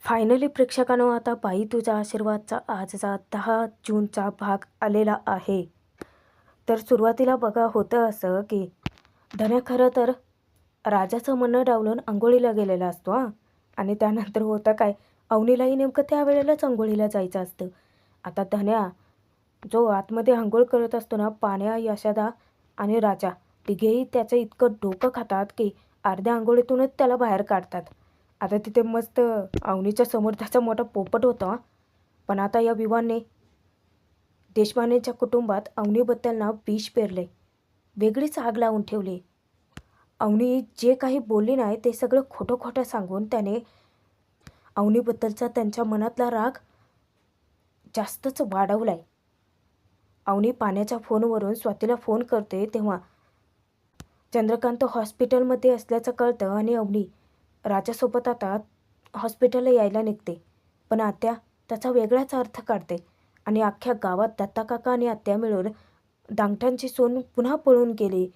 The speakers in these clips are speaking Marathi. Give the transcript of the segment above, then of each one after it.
फायनली प्रेक्षकांनो, आता बाई तुझा आशीर्वादचा आजचा 10 जूनचा भाग आलेला आहे. तर सुरुवातीला बघा होतं असं की धन्या खरं तर राजाचं म्हणणं डावलून अंघोळीला गेलेला असतो हां. आणि त्यानंतर होतं काय, अवनीलाही नेमकं त्यावेळेलाच अंघोळीला जायचं असतं. आता धन्या जो आतमध्ये अंघोळ करत असतो ना, पाण्या, यशोदा आणि राजा तिघेही त्याचं इतकं डोकं खातात की अर्ध्या अंघोळीतूनच त्याला बाहेर काढतात. आता तिथे मस्त अवनीच्या समोर त्याचा मोठा पोपट होता. पण आता या विवानने देशपांडेच्या कुटुंबात अवनीबद्दल ना विष पेरले, वेगळीच आग लावून ठेवली. अवनी जे काही बोलली नाही ते सगळं खोटं खोटं सांगून त्याने अवनीबद्दलचा त्यांच्या मनातला राग जास्तच वाढवलाय. अवनी पाण्याच्या फोनवरून स्वातीला फोन करते तेव्हा चंद्रकांत हॉस्पिटलमध्ये असल्याचं कळतं आणि अवनी राजासोबत आता हॉस्पिटलला यायला निघते. पण आत्या त्याचा वेगळाच अर्थ काढते आणि अख्ख्या गावात दत्ताकाका आणि आत्या मिळून दांगटांची सोन पुन्हा पळून गेली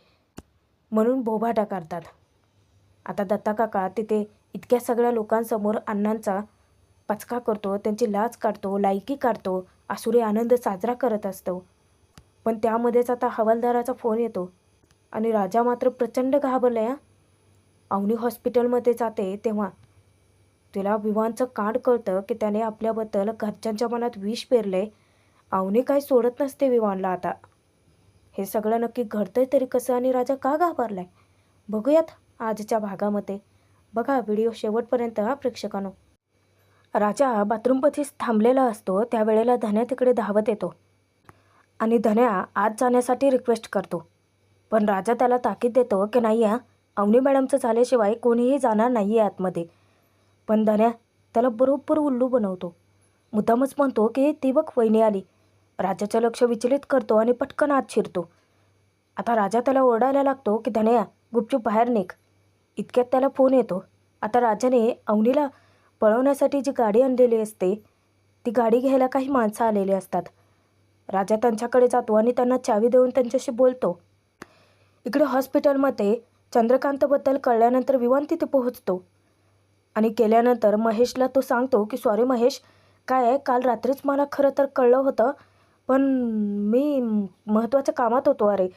म्हणून बोभाटा काढतात. आता दत्ताकाका तिथे इतक्या सगळ्या लोकांसमोर अण्णांचा पचका करतो, त्यांची लाज काढतो, लायकी काढतो, आसुरी आनंद साजरा करत असतो. पण त्यामध्येच आता हवालदाराचा फोन येतो आणि राजा मात्र प्रचंड घाबरलाय. अवनी हॉस्पिटलमध्ये जाते तेव्हा तिला विवानचं कांड कळतं की त्याने आपल्याबद्दल घरच्यांच्या मनात विष पेरले. अवनी काही सोडत नसते विवानला. आता हे सगळं नक्की घडतंय तरी कसं आणि राजा का घाबरलाय, बघूयात आजच्या भागामध्ये. बघा व्हिडिओ शेवटपर्यंत हा प्रेक्षकांनो. राजा बाथरूमपाशीच थांबलेला असतो त्यावेळेला धन्या तिकडे धावत येतो आणि धन्या आत जाण्यासाठी रिक्वेस्ट करतो. पण राजा त्याला ताकीद देतो की नाही अवनी मॅडमचं झाल्याशिवाय कोणीही जाणार नाही आहे आतमध्ये. पण धन्या त्याला बरोबर उल्लू बनवतो. मुद्दामच म्हणतो की ती बघ वहिनी आली. राजाचं लक्ष विचलित करतो आणि पटकन आत शिरतो. आता राजा त्याला ओरडायला लागतो की धन्या गुपचूप बाहेर निघ. इतक्यात त्याला फोन येतो. आता राजाने अवनीला पळवण्यासाठी जी गाडी आणलेली असते ती गाडी घ्यायला काही माणसं आलेली असतात. राजा त्यांच्याकडे जातो आणि त्यांना चावी देऊन त्यांच्याशी बोलतो. इकडे हॉस्पिटलमध्ये चंद्रकांतबद्दल कळल्यानंतर विवान तिथे पोहोचतो आणि गेल्यानंतर महेशला तो सांगतो की सॉरी महेश, काय आहे काल रात्रीच मला खरं तर कळलं होतं पण मी महत्त्वाच्या कामात होतो. अरे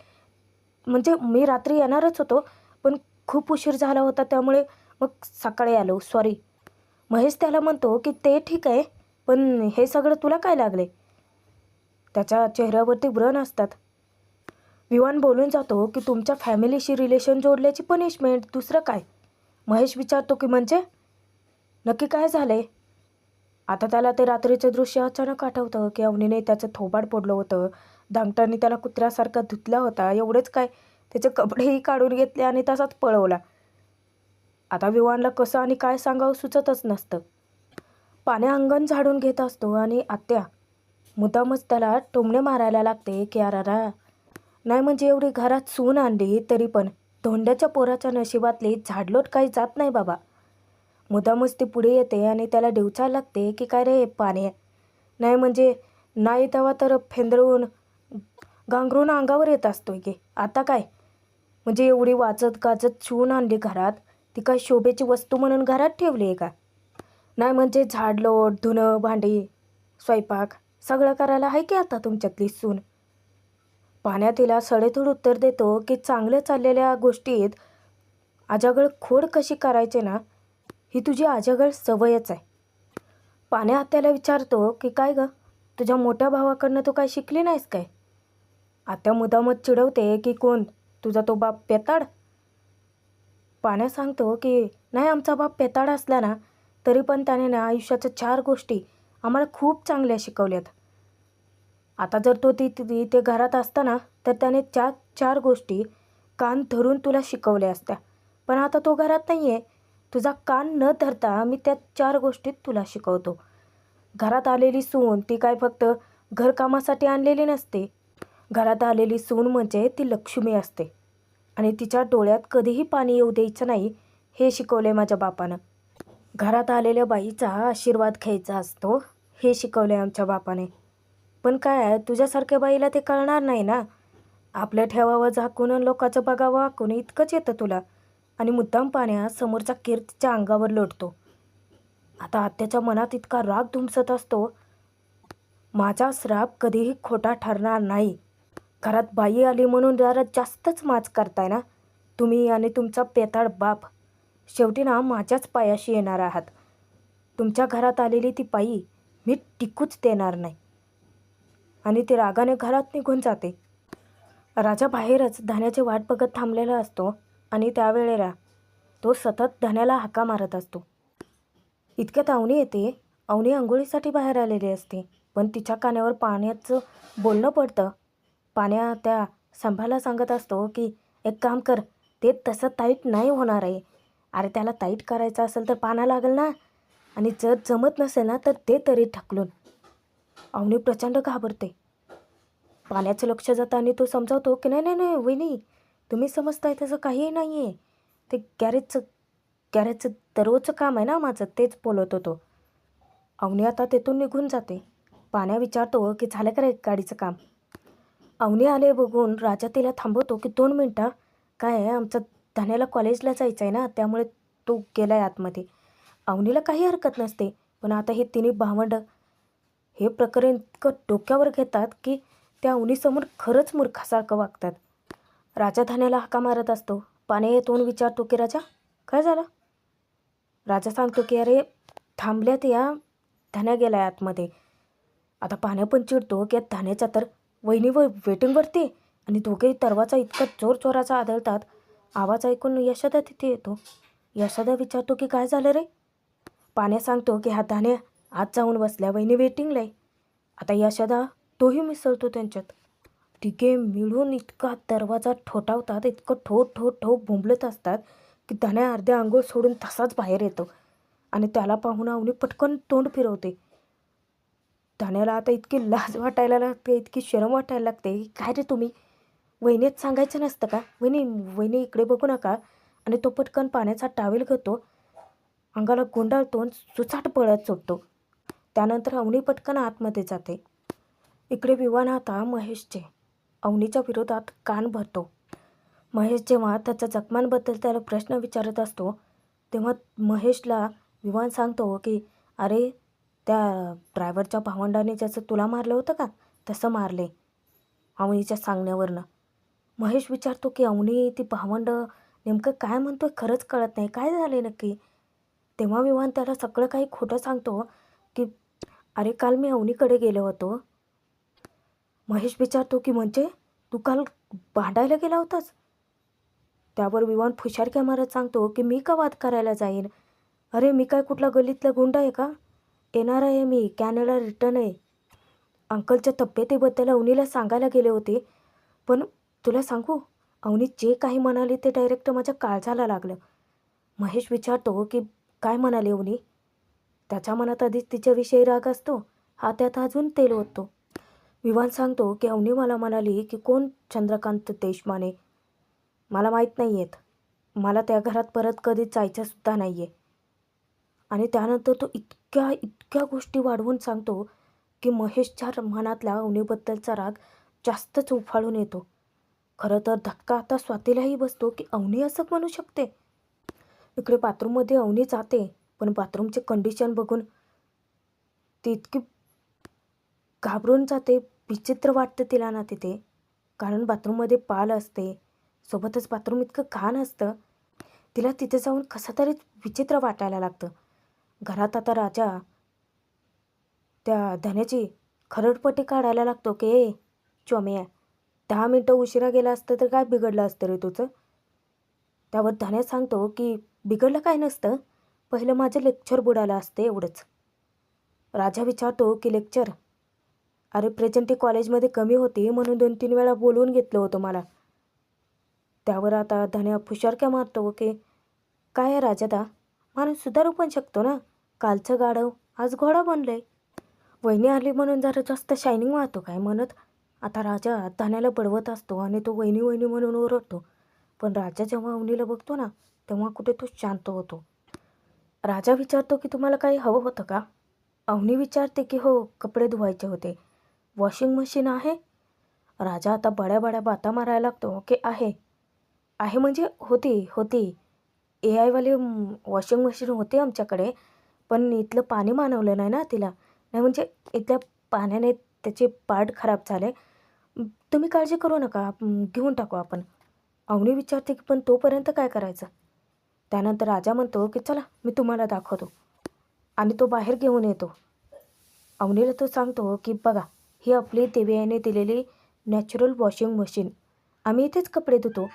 म्हणजे मी रात्री येणारच होतो पण खूप उशीर झाला होता त्यामुळे मग सकाळी आलो, सॉरी. महेश त्याला म्हणतो की ते ठीक आहे पण हे सगळं तुला काय लागले. त्याच्या चेहऱ्यावरती व्रण असतात. विवान बोलून जातो की तुमच्या फॅमिलीशी रिलेशन जोडल्याची पनिशमेंट, दुसरं काय. महेश विचारतो की म्हणजे नक्की काय झाले. आता त्याला ते रात्रीचं दृश्य अचानक आठवतं की अवनीने त्याचं थोबाड फोडलं होतं, दांगटांनी त्याला कुत्र्यासारखा धुतला होता. एवढेच काय, त्याचे कपडेही काढून घेतले आणि तसाच पळवला. आता विवानला कसं आणि काय सांगावं सुचतच नसतं. पाण्या अंगण झाडून घेत असतो आणि आत्या मुद्दामच त्याला टोमणे मारायला लागते की अरारा, नाही म्हणजे एवढी घरात सून आणली तरी पण धोंड्याच्या पोराच्या नशिबातली झाडलोट काही जात नाही बाबा. मुद्दामच ती पुढे येते आणि त्याला डिवचायला लागते की काय रे पाण्या, नाही म्हणजे नाही तेव्हा तर फेंदरून गांगरून अंगावर येत असतोय की आता काय, म्हणजे एवढी वाजत गाजत शिवून आणली घरात, ती काय शोभेची वस्तू म्हणून घरात ठेवली आहे का. नाही म्हणजे झाडलोट, धुणं भांडी, स्वयंपाक सगळं करायला आहे की आता तुमच्यातली सून. पाण्या तिला सडेतोड उत्तर देतो की चांगल्या चाललेल्या गोष्टीत अजागळ खोड कशी करायचे ना, ही तुझी अजागळ सवयच आहे. पाण्या आत्याला विचारतो की काय गं, तुझ्या मोठ्या भावाकडनं तू काय शिकली नाहीस काय. आत्या मुद्दामच चिडवते की कोण, तुझा तो बाप पेताड. पाण्या सांगतो की नाही, आमचा बाप पेताड असला ना तरी पण त्याने ना आयुष्याच्या 4 गोष्टी आम्हाला खूप चांगल्या शिकवल्यात. आता जर तो ते घरात असताना तर त्याने 4 गोष्टी कान धरून तुला शिकवल्या असत्या. पण आता तो घरात नाही आहे. तुझा कान न धरता मी त्या 4 गोष्टीत तुला शिकवतो. घरात आलेली सून ती काय फक्त घरकामासाठी आणलेली नसते. घरात आलेली सून म्हणजे ती लक्ष्मी असते आणि तिच्या डोळ्यात कधीही पाणी येऊ द्यायचं नाही, हे शिकवले माझ्या बापानं. घरात आलेल्या बाईचा आशीर्वाद घ्यायचा असतो, हे शिकवले आमच्या बापाने. पण काय आहे, तुझ्यासारख्या बाईला ते कळणार नाही ना. आपल्या ठेवावं झाकून लोकांचं बघावं वाकून इतकंच येतं तुला. आणि मुद्दाम पाण्या समोरचा कीर्तीच्या अंगावर लोटतो. आता आत्याच्या मनात इतका राग धुमसत असतो, माझा श्राप कधीही खोटा ठरणार नाही. घरात बाई आली म्हणून जरा जास्तच माच करताय ना तुम्ही आणि तुमचा पेताळ बाप. शेवटी ना माझ्याच पायाशी येणार आहात. तुमच्या घरात आलेली ती बाई मी टिकूच देणार नाही. आणि ती रागाने घरात निघून जाते. राजा बाहेरच धान्याची वाट बघत थांबलेला असतो आणि त्यावेळेला तो सतत धान्याला हाका मारत असतो. इतक्यात अवनी येते. अवनी आंघोळीसाठी बाहेर आलेली असते, पण तिच्या कानावर पाण्याचं बोलणं पडतं. पाण्या त्या संभाला सांगत असतो की एक काम कर, ते तसं टाईट नाही होणार आहे. अरे त्याला टाईट करायचं असेल तर पाना लागेल ना, आणि जर जमत नसेल ना तर ते तरी ढकलून. अवनी प्रचंड घाबरते. पाण्याचं लक्ष जातं आणि तो समजावतो की नाही नाही नाही वहिनी, तुम्ही समजताय तसं काहीही नाही आहे. ते गॅरेजचं दररोजचं काम आहे ना माझं, तेच बोलत होतो. अवनी आता तेथून निघून जाते. पाण्या विचारतो की झालं का रे गाडीचं काम. अवनी आले बघून राजा तिला थांबवतो की 2 मिनटं. काय आहे, आमचं धान्याला कॉलेजला जायचं आहे ना, त्यामुळे तो गेला आहे आतमध्ये. अवनीला काही हरकत नसते, पण आता हे तिन्ही भावंडं हे प्रकरण इतकं डोक्यावर घेतात की त्या अवनीसमोर खरंच मूर्खासारखं वागतात. राजा धान्याला हाका मारत असतो. पाण्या येतून विचारतो की राजा काय झालं. राजा सांगतो की अरे थांबल्यात या, धान्या गेलाय आतमध्ये. आता पाण्या पण चिडतो की धान्याच्या तर वहिनीवर वेटिंगवरती, आणि दोघेही दरवाजा इतका जोराचा आदळतात. आवाज ऐकून यशोदा तिथे येतो. यशोदा विचारतो की काय झालं रे. पाण्या सांगतो की हा धान्या आत जाऊन बसल्या, वहिनी वेटिंगला आहे. आता यशोदा तोही मिसळतो त्यांच्यात. तिघे मिळून इतका दरवाजा ठोठावतात, इतकं ठो ठो ठो बोंबलत असतात की धान्या अर्ध्या आंघोळ सोडून तसाच बाहेर येतो. आणि त्याला पाहून अवनी पटकन तोंड फिरवते. धान्याला आता इतकी लाज वाटायला लागते, इतकी शरम वाटायला लागते. काय रे तुम्ही, वहिनीत सांगायचं नसतं का, वहिनी वहिनी इकडे बघू नका. आणि तो पटकन पाण्याचा टावेल घेतो, अंगाला गुंडाळतो, सुचाट पळत सुटतो. त्यानंतर अवनी पटकन आतमध्ये जाते. इकडे विवान आता महेशचे अवनीच्या विरोधात कान भरतो. महेश जेव्हा त्याच्या जखमांबद्दल त्याला प्रश्न विचारत असतो, तेव्हा महेशला विवान सांगतो की अरे त्या ड्रायव्हरच्या भावंडाने ज्याचं तुला मारलं होतं का, तसं मारले अवनीच्या सांगण्यावरनं. महेश विचारतो की अवनी ती भावंड नेमकं काय म्हणतोय, खरंच कळत नाही, काय झाले नक्की. तेव्हा विवान त्याला सगळं काही खोटं सांगतो की अरे काल मी अवनीकडे गेलो होतो. महेश विचारतो की म्हणजे तू काल भांडायला गेला होतास. त्यावर विवान फुशारक्या मारत सांगतो की मी का वाद करायला जाईन. अरे मी काय कुठला गल्लीतला गुंडा आहे का, येणार आहे मी, कॅनडा रिटर्न आहे. अंकलच्या तब्येतीबद्दल अवनीला सांगायला गेले होते, पण तुला सांगू, अवनी जे काही म्हणाली ते डायरेक्ट माझ्या काळजाला लागलं. महेश विचारतो की काय म्हणाली अवनी. त्याच्या मनात आधीच तिच्याविषयी राग असतो, हा त्यात अजून तेल ओततो. विवान सांगतो की अवनी मला म्हणाली की कोण चंद्रकांत देशमाने, मला माहीत नाही आहेत, मला त्या घरात परत कधीच जायचंसुद्धा नाही आहे. आणि त्यानंतर तो इतक्या इतक्या गोष्टी वाढवून सांगतो की महेशच्या मनातला अवनीबद्दलचा राग जास्तच उफाळून येतो. खरं तर धक्का आता स्वातीलाही बसतो की अवनी असं म्हणू शकते. इकडे बाथरूममध्ये अवनी जाते, पण बाथरूमची कंडिशन बघून ती इतकी घाबरून जाते, विचित्र वाटतं तिला ना तिथे. कारण बाथरूममध्ये पाल असते, सोबतच बाथरूम इतकं घाण असतं. तिला तिथे जाऊन कसं तरी विचित्र वाटायला लागतं. घरात आता राजा त्या धन्याची खरडपट्टी काढायला लागतो की ए चोम्या, 10 मिनटं उशिरा गेला असतं तर काय बिघडलं असतं रे तुझं. त्यावर धन्या सांगतो की बिघडलं काय नसतं, पहिलं माझं लेक्चर बुडालं असतं एवढंच. राजा विचारतो की लेक्चर, अरे प्रेझेंटी कॉलेजमध्ये कमी होती म्हणून 2-3 वेळा बोलवून घेतलं होतं मला. त्यावर आता धन्या फुशारक्या मारतो की काय आहे राजादा, माणूस सुधारू पण शकतो ना, कालचं गाढव आज घोडा बनलंय. वहिनी आली म्हणून जरा जास्त शायनिंग मारतो काय म्हणत आता राजा धान्याला बडवत असतो आणि तो वहिनी वहिनी म्हणून ओरडतो. पण राजा जेव्हा अवनीला बघतो ना, तेव्हा कुठे तो शांत होतो. राजा विचारतो की तुम्हाला काही हवं होतं का. अवनी विचारते की हो, कपडे धुवायचे होते, वॉशिंग मशीन आहे. राजा आता बड्या बड्या बाता मारायला लागतो की आहे आहे म्हणजे होती होती, AI वाली वॉशिंग मशीन होती आमच्याकडे, पण इथलं पाणी मानवलं नाही ना तिला. नाही म्हणजे इथल्या पाण्याने त्याचे पार्ट खराब झाले. तुम्ही काळजी करू नका, घेऊन टाकू आपण. अवनी विचारते की पण तोपर्यंत काय करायचं? त्यानंतर राजा म्हणतो की चला मी तुम्हाला दाखवतो. आणि तो बाहेर घेऊन येतो. अवनीला तो सांगतो की बघा, ही आपली देवयाने दिलेली नॅचरल वॉशिंग मशीन. आम्ही इथेच कपडे धुतो.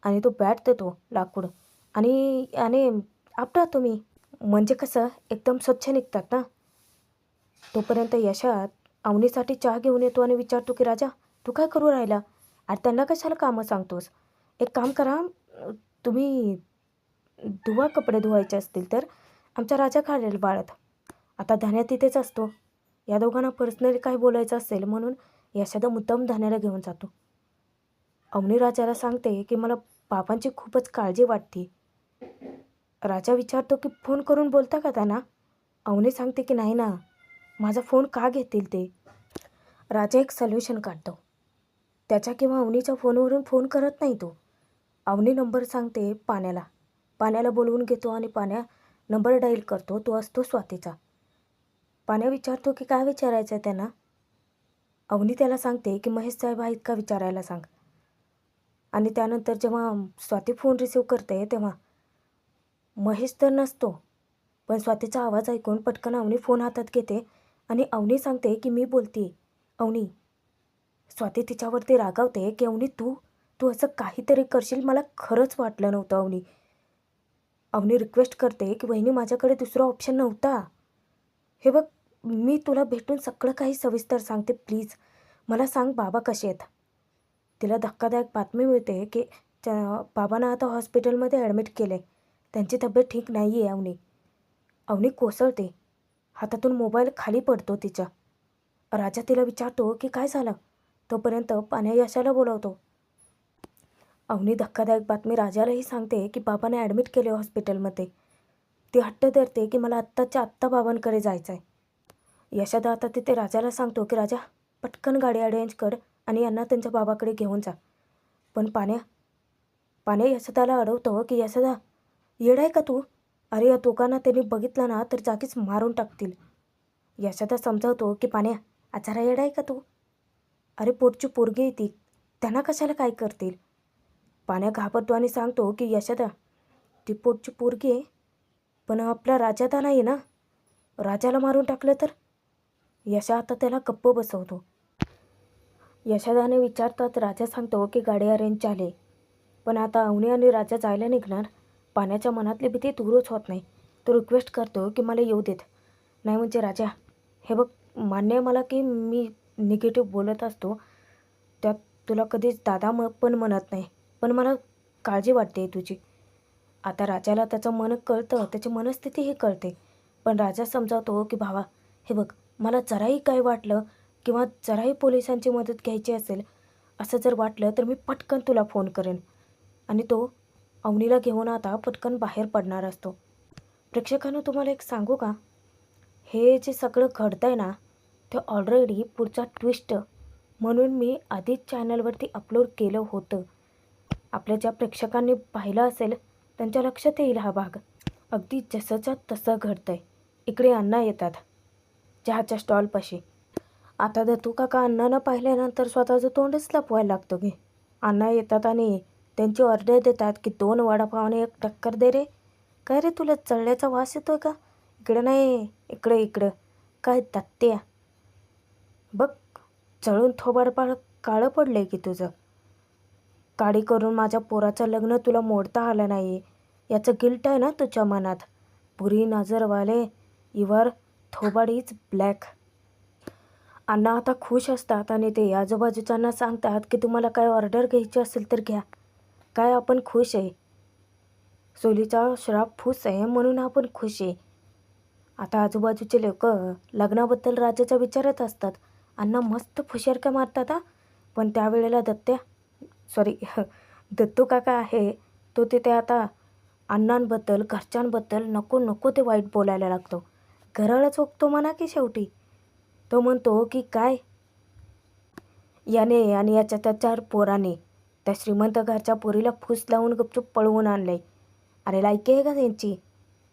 आणि तो बॅट देतो लाकूड. आणि आणि आपटा तुम्ही, म्हणजे कसं एकदम स्वच्छ निघतात ना. तोपर्यंत यशात अवनीसाठी चहा घेऊन येतो आणि विचारतो की राजा तू काय करू राहिला? अरे त्यांना कशाला कामं सांगतोस? एक काम करा, तुम्ही धुवा, कपडे धुवायचे असतील तर. आमचा राजा काढेल वाळत. आता धन्या तिथेच असतो. या दोघांना पर्सनली काय बोलायचं असेल म्हणून यशादा मुद्दाम धन्याला घेऊन जातो. अवनी राजाला सांगते की मला बाबांची खूपच काळजी वाटते. राजा विचारतो की फोन करून बोलता का त्यांना? अवनी सांगते की नाही ना, माझा फोन का घेतील ते? राजा एक सोल्युशन काढतो. त्याच्या किंवा अवनीच्या फोनवरून फोन करत नाही तो. अवनी नंबर सांगते पाण्याला. पाण्याला बोलवून घेतो आणि पाण्या नंबर डायल करतो. तो असतो स्वातीचा. पाण्या विचारतो की काय विचारायचं आहे त्यांना? अवनी त्याला सांगते की महेश साहेब आहेत का विचारायला सांग. आणि त्यानंतर जेव्हा स्वाती फोन रिसीव करते तेव्हा महेश तर नसतो. पण स्वातीचा आवाज ऐकून पटकन अवनी फोन हातात घेते आणि अवनी सांगते की मी बोलते. अवनी. स्वाती तिच्यावरती रागावते की अवनी तू तू असं काहीतरी करशील, मला खरंच वाटलं नव्हतं अवनी. अवनी रिक्वेस्ट करते की वहिनी माझ्याकडे दुसरा ऑप्शन नव्हता. हे बघ, मी तुला भेटून सगळं काही सविस्तर सांगते, प्लीज मला सांग बाबा कसे आहेत. तिला धक्कादायक बातमी मिळते की बाबांना आता हॉस्पिटलमध्ये ॲडमिट केलं आहे. त्यांची तब्येत ठीक नाही आहे. अवनी कोसळते. हातातून मोबाईल खाली पडतो तिच्या. राजा तिला विचारतो की काय झालं? तोपर्यंत पाण्या यशाला बोलावतो. अवनी धक्कादायक बातमी राजालाही सांगते की बाबांना ॲडमिट केले हॉस्पिटलमध्ये. ती हट्ट धरते की मला आत्ताच्या आत्ता बाबांकडे जायचं आहे. यशादा आता तिथे राजाला सांगतो की राजा पटकन गाडी अरेंज कर आणि यांना त्यांच्या बाबाकडे घेऊन जा. पण पाण्या यशदाला अडवतो की यशदा येड आहे का तू? अरे या दोघांना त्यांनी बघितलं ना तर जागीच मारून टाकतील. यशदा समजावतो की पाण्या आचारा येड आहे का तू? अरे पोटची पोरगी आहे ती, त्यांना कशाला काय करतील? पाण्या घाबरतो आणि सांगतो की यशदा ती पोटची पोरगी आहे, पण आपला राजादा नाही ना. राजाला मारून टाकलं तर? यशा आता त्याला गप्प बसवतो. यशदाने विचारतात राजा सांगतो की गाडी अरेंज झाली. पण आता अवनी आणि राजा जायला निघणार. पाण्याच्या मनातली भीती दूरच होत नाही. तो रिक्वेस्ट करतो की मला येऊ देत. नाही म्हणजे राजा हे बघ, मान्य आहे मला की मी निगेटिव्ह बोलत असतो, त्यात तुला कधीच दादा पण म्हणत नाही, पण मला काळजी वाटते तुझी. आता राजाला त्याचं मन कळतं, त्याची मनस्थितीही कळते. पण राजा समजावतो की भावा हे बघ, मला जराही काय वाटलं किंवा जराही पोलिसांची मदत घ्यायची असेल असं जर वाटलं तर मी पटकन तुला फोन करेन. आणि तो अवनीला घेऊन आता पटकन बाहेर पडणार असतो. प्रेक्षकांनो तुम्हाला एक सांगू का? हे जे सगळं घडतं आहे ना, ते ऑलरेडी पुढचा ट्विस्ट म्हणून मी आधीच चॅनलवरती अपलोड केलं होतं. आपल्या ज्या प्रेक्षकांनी पाहिलं असेल त्यांच्या लक्षात येईल हा भाग. अगदी जसंच्या तसं घडतं आहे. इकडे अण्णा येतात चहाच्या स्टॉलपाशी. आता दत्तू काका अण्णांना पाहिल्यानंतर स्वतःचं तोंडच लपवायला लागतो की. अण्णा येतात आणि त्यांची ऑर्डर देतात की 2 वडापावने 1 टक्कर दे रे. काय रे तुला चळल्याचा वास येतोय का? इकडं नाही, इकडं. काय दत्त्या बघ, चळून थोबाड काळं पडलंय की तुझं. काडी करून माझ्या पोराचं लग्न तुला मोडता आलं नाही याचं गिल्ट आहे ना तुझ्या मनात. बुरी नजरवाले युवर थोबाड इज ब्लॅक. अण्णा आता खुश असतात आणि ते आजूबाजूच्यांना सांगतात की तुम्हाला काय ऑर्डर घ्यायची असेल तर घ्या. काय आपण खुश आहे. सोलीचा श्राप फूस आहे म्हणून आपण खुश आहे. आता आजूबाजूचे लोक लग्नाबद्दल राजाच्या विचारत असतात. अण्णा मस्त फुशरक्या मारतात. पण त्यावेळेला दत्तू काका आहे तो तिथे आता अण्णांबद्दल घरच्यांबद्दल नको ते वाईट बोलायला लागतो. घरालाच ओकतो म्हणा की शेवटी. तो म्हणतो की काय याने आणि याच्या त्या 4 पोरांनी त्या श्रीमंत घरच्या पोरीला फूस लावून गपचूप पळवून आणलंय. अरे लायकी आहे का त्यांची?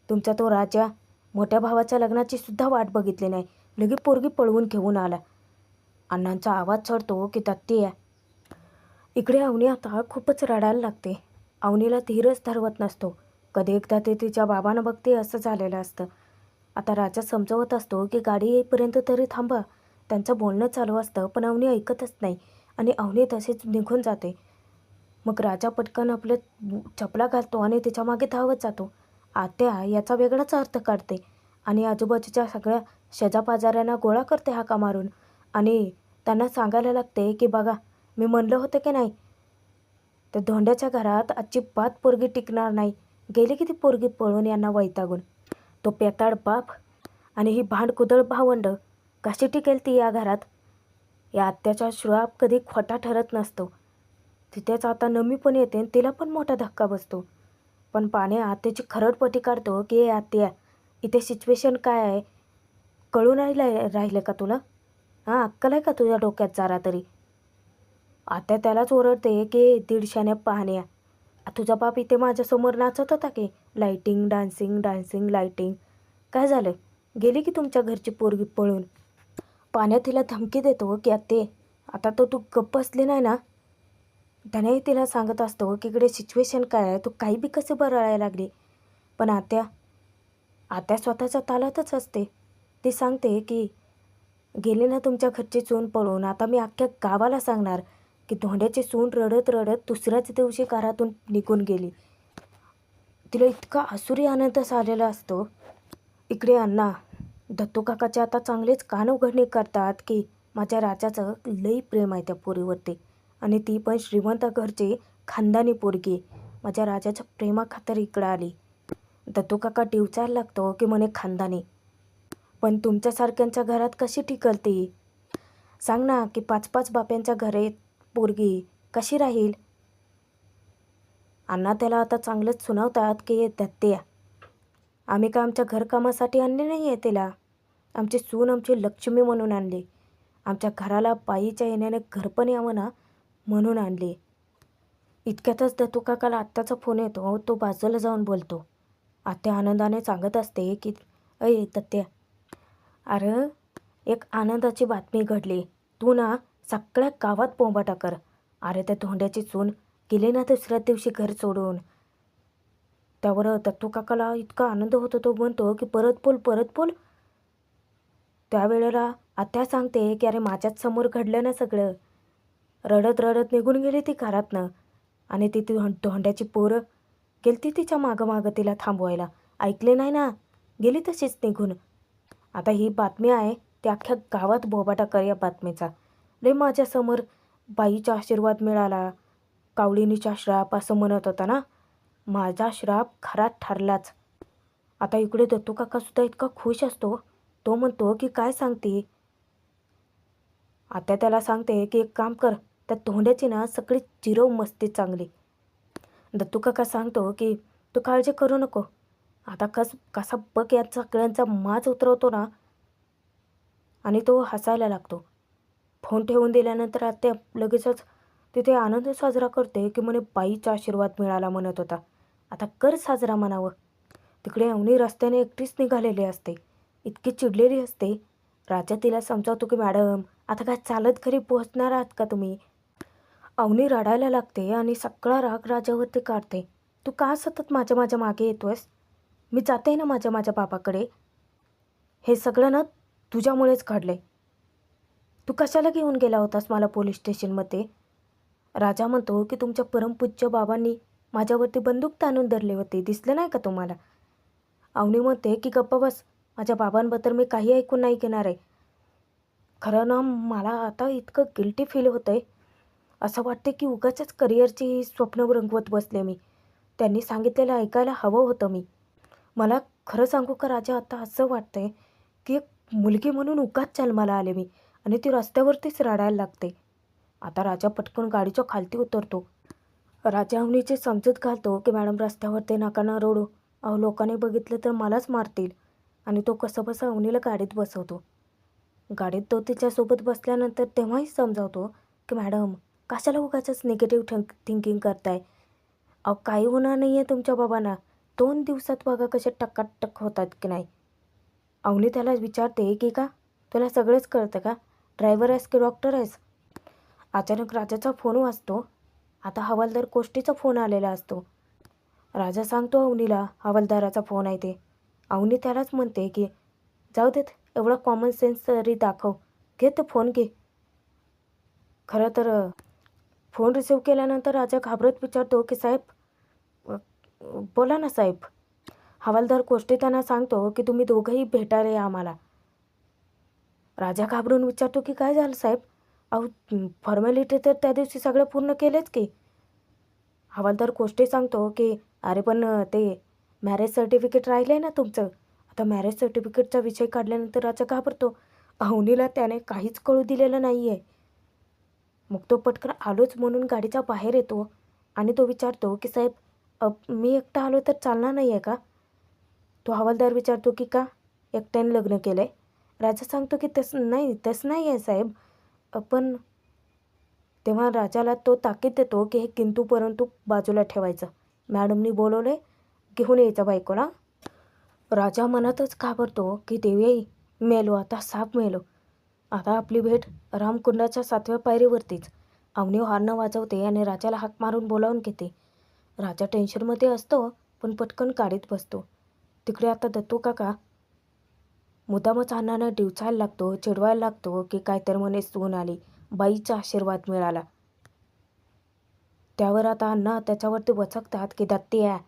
तुमचा तो राजा मोठ्या भावाच्या लग्नाची सुद्धा वाट बघितली नाही, लगे पोरगी पळवून घेऊन आला. अण्णांचा आवाज चढतो की दत्ती आहे. इकडे अवनी आता खूपच रडायला लागते. अवनीला धीरच धरवत नसतो. कधी एकदा ते तिच्या बाबांना बघते असं झालेलं असतं. आता राजा समजवत असतो की गाडी येईपर्यंत तरी थांबा. त्यांचं बोलणं चालू असतं पण अवनी ऐकतच नाही आणि अवनी तसेच निघून जाते. मग राजा पटकन आपले चपला घालतो आणि तिच्या मागे धावत जातो. आत्या याचा वेगळाच अर्थ काढते आणि आजूबाजूच्या सगळ्या शेजापाजाऱ्यांना गोळा करते हाका मारून आणि त्यांना सांगायला लागते की बघा, मी म्हणलं होतं की नाही, त्या धोंड्याच्या घरात अजिबात पोरगी टिकणार नाही. गेली की ती पोरगी पळून यांना वैतागून. तो पेताड बाप आणि ही भांडकुदळ भावंड कशी टिकेल ती या घरात? या आत्याचा श्राप कधी खोटा ठरत नसतो. तिथेच आता नमी पण येते आणि तिला पण मोठा धक्का बसतो. पण पाने आत्याची खरडपट्टी काढतो की ए आत्या, इथे सिच्युएशन काय आहे कळून राहिले का तुला? हां, अक्कल आहे का तुझ्या डोक्यात जरा तरी? आत्या त्यालाच ओरडते की दीडशाने पाहण्या, तुझा बाप इथे माझ्यासमोर नाचत होता की लाईटिंग डान्सिंग डान्सिंग लाईटिंग. काय झालं? गेली की तुमच्या घरची पोरगी पळून. पाण्यात तिला धमकी देतो की आत्ते, आता तो तू गप्प बसली नाही ना? त्यानेही तिला सांगत असतो की इकडे सिच्युएशन काय आहे, तू काही बी कसे बरळायला लागली. पण आत्या आत्या स्वतःच्या तालातच असते. ती सांगते की गेली ना तुमच्या घरची सून पळून, आता मी अख्ख्या गावाला सांगणार की धोंड्याची सून रडत रडत दुसऱ्याच दिवशी घरातून निघून गेली. तिला इतका आसुरी आनंद झालेला असतो. इकडे अण्णा दत्तू काकाचे आता चांगलेच कान उघडणी करतात की माझ्या राजाचं लई प्रेम आहे त्या पोरीवरती आणि ती पण श्रीमंत घरची खानदानी पोरगी माझ्या राजाच्या प्रेमाखातर इकडं आली. दत्तू काका डिवचायला लागतो की म्हणे खानदानी, पण तुमच्यासारख्यांच्या घरात कशी टिकल ती? सांग ना की 5-5 बाप्यांच्या घरात पोरगी कशी राहील? अण्णा त्याला आता चांगलंच सुनावतात की दत्त्या, आम्ही का आमच्या घरकामासाठी आणले नाही आहे तिला. आमची सून आमची लक्ष्मी म्हणून आणली. आमच्या घराला बाईच्या येण्याने घर पण यावं ना म्हणून आणली. इतक्यातच दत्तू काकाला आत्याचा फोन येतो. तो बाजूला जाऊन बोलतो. आत्या आनंदाने सांगत असते की अय दत्त्या, अरे एक आनंदाची बातमी घडली. तू ना सगळ्या गावात बोंबाटा कर. अरे त्या धोंड्याची सून गेली ना दुसऱ्या दिवशी घर सोडून. त्यावर दत्तू काकाला इतका आनंद होतो, तो म्हणतो की परत बोल परत बोल. त्यावेळेला आत्या सांगते की अरे माझ्याच समोर घडलं ना सगळं. रडत रडत निघून गेली ती घरातनं आणि ती धोंड्याची पोरं गेलती तिच्या मागं मागं तिला थांबवायला. ऐकले नाही ना, गेली तशीच निघून. आता ही बातमी आहे ती अख्ख्या गावात बोबाटा कर या बातमीचा. लय माझ्यासमोर बाईचा आशीर्वाद मिळाला, कावळीनीचा श्राप असं म्हणत होता ना. माझा श्राप खरा ठरलाच. आता इकडे दत्तू काकासुद्धा इतका खुश असतो. तो म्हणतो की काय सांगते? आता त्याला सांगते की एक काम कर, त्या धोंड्याची ना सगळी जिरव मस्ती चांगली. दत्तू काका सांगतो की तू काळजी करू नको. आता कसा बघ या सगळ्यांचा माज उतरवतो ना. आणि तो हसायला लागतो. फोन ठेवून दिल्यानंतर आत्या लगेचच तिथे आनंद साजरा करते की म्हणे बाईचा आशीर्वाद मिळाला म्हणत होता. आता कर साजरा म्हणावं. तिकडे अवनी रस्त्याने एकटीच निघालेली असते. इतकी चिडलेली असते. राजा तिला समजावतो की मॅडम आता काय चालत घरी पोहोचणार आहात का तुम्ही? अवनी रडायला लागते आणि सगळा राग राजावरती काढते. तू का सतत माझ्या मागे येतोयस? मी जाते ना माझ्या बाबाकडे. हे सगळं ना तुझ्यामुळेच घडलं आहे. तू कशाला घेऊन गेला होतास मला पोलीस स्टेशनमध्ये? राजा म्हणतो की तुमच्या परमपूज्य बाबांनी माझ्यावरती बंदूक ताणून धरली होती, दिसलं नाही का तुम्हाला? अवनी म्हणते की गप्प बस, माझ्या बाबांबद्दल मी काही ऐकून नाही घेणार आहे. खरं ना मला आता इतकं गिल्टी फील होतं आहे. असं वाटते की उगाचच करिअरची स्वप्न रंगवत बसले मी. त्यांनी सांगितलेलं ऐकायला हवं होतं मी. मला खरं सांगू का राजा, आता असं वाटतं आहे की एक मुलगी म्हणून उगाच जन्माला आले मी आणि ती रस्त्यावरतीच रडायला लागते. आता राजा पटकन गाडीच्या खालती उतरतो. राजा अवनीची समजूत घालतो की मॅडम रस्त्यावरती नका ना रडू, अहो लोकांनी बघितलं तर मलाच मारतील. आणि तो कसंबसं अवनीला गाडीत बसवतो. गाडीत तो तिच्यासोबत बसल्यानंतर तेव्हाही समजावतो की मॅडम कशाला उगाचच निगेटिव्ह थिंकिंग करताय. अहो काही होणार नाही आहे तुमच्या बाबांना. 2 दिवसात बघा कसे टकाटक होतात की नाही. अवनी त्याला विचारते की का तुला सगळंच कळतं का, ड्रायव्हर आहेस की डॉक्टर आहेस. अचानक राजाचा फोन वाजतो. आता हवालदार कोष्टीचा फोन आलेला असतो. राजा सांगतो अवनीला हवालदाराचा फोन आहे ते. अवनी त्यालाच म्हणते की जाऊ देत, एवढा कॉमन सेन्स तरी दाखव, घे ते फोन घे. खरं तर फोन रिसीव केल्यानंतर राजा घाबरत विचारतो की साहेब, बोला ना साहेब. हवालदार कोष्टी त्यांना सांगतो की तुम्ही दोघंही भेटायला या आम्हाला. राजा घाबरून विचारतो की काय झालं साहेब. अहो फॉर्मॅलिटी तर त्या दिवशी सगळं पूर्ण केलेच की. हवालदार कोष्टी सांगतो की अरे पण ते मॅरेज सर्टिफिकेट राहिलं आहे ना तुमचं. आता मॅरेज सर्टिफिकेटचा विषय काढल्यानंतर राजा घाबरतो. अवनीला त्याने काहीच कळू दिलेलं नाही आहे. मग तो पटकन आलोच म्हणून गाडीच्या बाहेर येतो आणि तो विचारतो की साहेब, मी एकटा आलो तर चालणार नाही आहे का. तो हवालदार विचारतो की का, एकट्याने लग्न केलं आहे. राजा सांगतो की तसं नाही आहे साहेब. पण तेव्हा राजाला तो ताकीद देतो की हे किंतु परंतु बाजूला ठेवायचं. मॅडमनी बोलवले, घेऊन यायचं बायकोला. राजा मनातच घाबरतो की देवी, मेलो आता, साप मेलो. आता आपली भेट रामकुंडाच्या 7व्या पायरीवरतीच. अवनी हॉर्न वाजवते आणि राजाला हाक मारून बोलावून घेते. राजा टेन्शनमध्ये असतो पण पटकन गाडीत बसतो. तिकडे आता दत्तू काका मुद्दामच अण्णांना डिवचायला लागतो, चिडवायला लागतो की काय तर म्हणे सून आली, बाईचा आशीर्वाद मिळाला. त्यावर आता अण्णा त्याच्यावरती वचकतात की दत्ती आहे.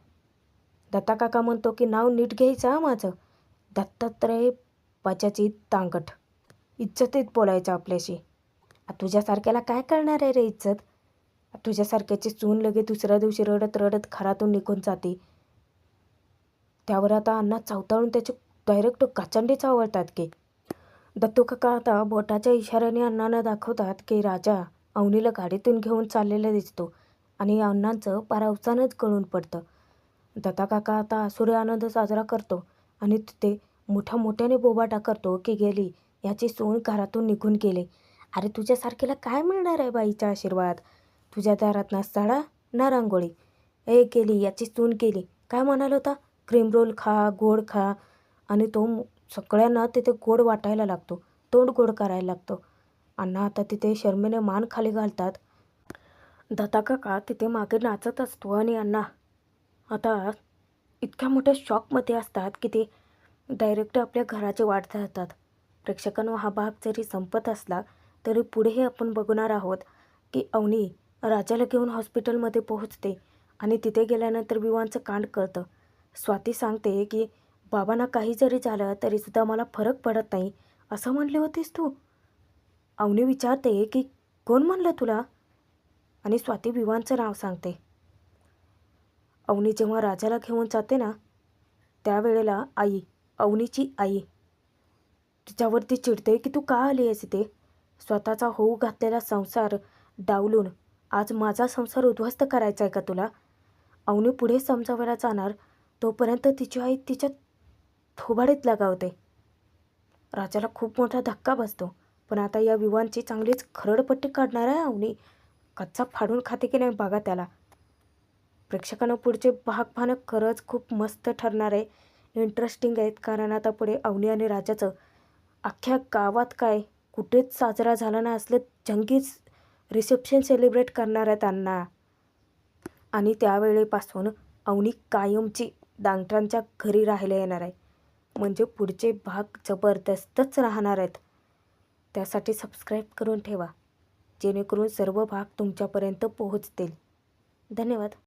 दत्ता काका म्हणतो की नाव नीट घ्यायचं माझं, दत्तात्रय पाच्याची तांगट. इज्जतीत बोलायचं आपल्याशी. तुझ्यासारख्याला काय करणार आहे रे इज्जत. तुझ्यासारख्याची सून लगे दुसऱ्या दिवशी रडत रडत घरातून निघून जाते. त्यावर आता अण्णा चवताळून त्याची डायरेक्ट काचंडी चावळतात की. दत्तू काका आता बोटाच्या इशाऱ्याने अण्णांना दाखवतात की राजा अवनीला गाडीतून घेऊन चाललेला दिसतो आणि अण्णांचं पारावसानच गळून पडतं. दत्ता काका आता आसुरी आनंद साजरा करतो आणि तिथे मोठ्याने बोबाटा करतो की गेली याची सून घरातून निघून गेले. अरे तुझ्यासारखीला काय मिळणार आहे बाईचा आशीर्वाद. तुझ्या दारात ना सडा ना रांगोळी. गेली याची सून गेली. काय म्हणाल होता, क्रीम रोल खा, गोड खा. आणि तो सगळ्यांना तिथे गोड वाटायला लागतो, तोंड गोड करायला लागतो. अण्णा आता तिथे शर्मेने मान खाली घालतात. दत्ता काका तिथे मागे नाचत असतो आणि अण्णा आता इतक्या मोठ्या शॉकमध्ये असतात की ते डायरेक्ट आपल्या घराची वाट धरतात. प्रेक्षकांनो, हा भाग जरी संपत असला तरी पुढेही आपण बघणार आहोत की अवनी राजाला घेऊन हॉस्पिटलमध्ये पोहोचते आणि तिथे गेल्यानंतर विवांचं कांड कळतं. स्वाती सांगते की बाबांना काही जरी झालं तरीसुद्धा मला फरक पडत नाही असं म्हणली होतीस तू. अवनी विचारते की कोण म्हणलं तुला, आणि स्वाती विवांचं नाव सांगते. अवनी जेव्हा राजाला घेऊन जाते ना त्यावेळेला आई, अवनीची आई तिच्यावरती चिडते की तू का आली आहेस इथे. स्वतःचा होऊ घातलेला संसार डावलून आज माझा संसार उद्ध्वस्त करायचा आहे का तुला. अवनी पुढे समजावायला जाणार तोपर्यंत तिची आई तिच्या थोबाडीत लगावते. राजाला खूप मोठा धक्का बसतो. पण आता या विवांची चांगलीच खरडपट्टी काढणार आहे अवनी. कच्चा फाडून खाते की नाही बघा त्याला. प्रेक्षकांना पुढचे भाग पाहणं खरंच खूप मस्त ठरणार आहे, इंटरेस्टिंग आहेत. कारण आता पुढे अवनी आणि राजाचं अख्ख्या गावात काय कुठेच साजरा झाला ना असलं जंगीच रिसेप्शन सेलिब्रेट करणार आहेत अण्णा. आणि त्यावेळेपासून अवनी कायमची डांगरांच्या घरी राहायला येणार आहे. म्हणजे पुढचे भाग जबरदस्तच राहणार आहेत. त्यासाठी सबस्क्राईब करून ठेवा जेणेकरून सर्व भाग तुमच्यापर्यंत पोहोचतील. धन्यवाद.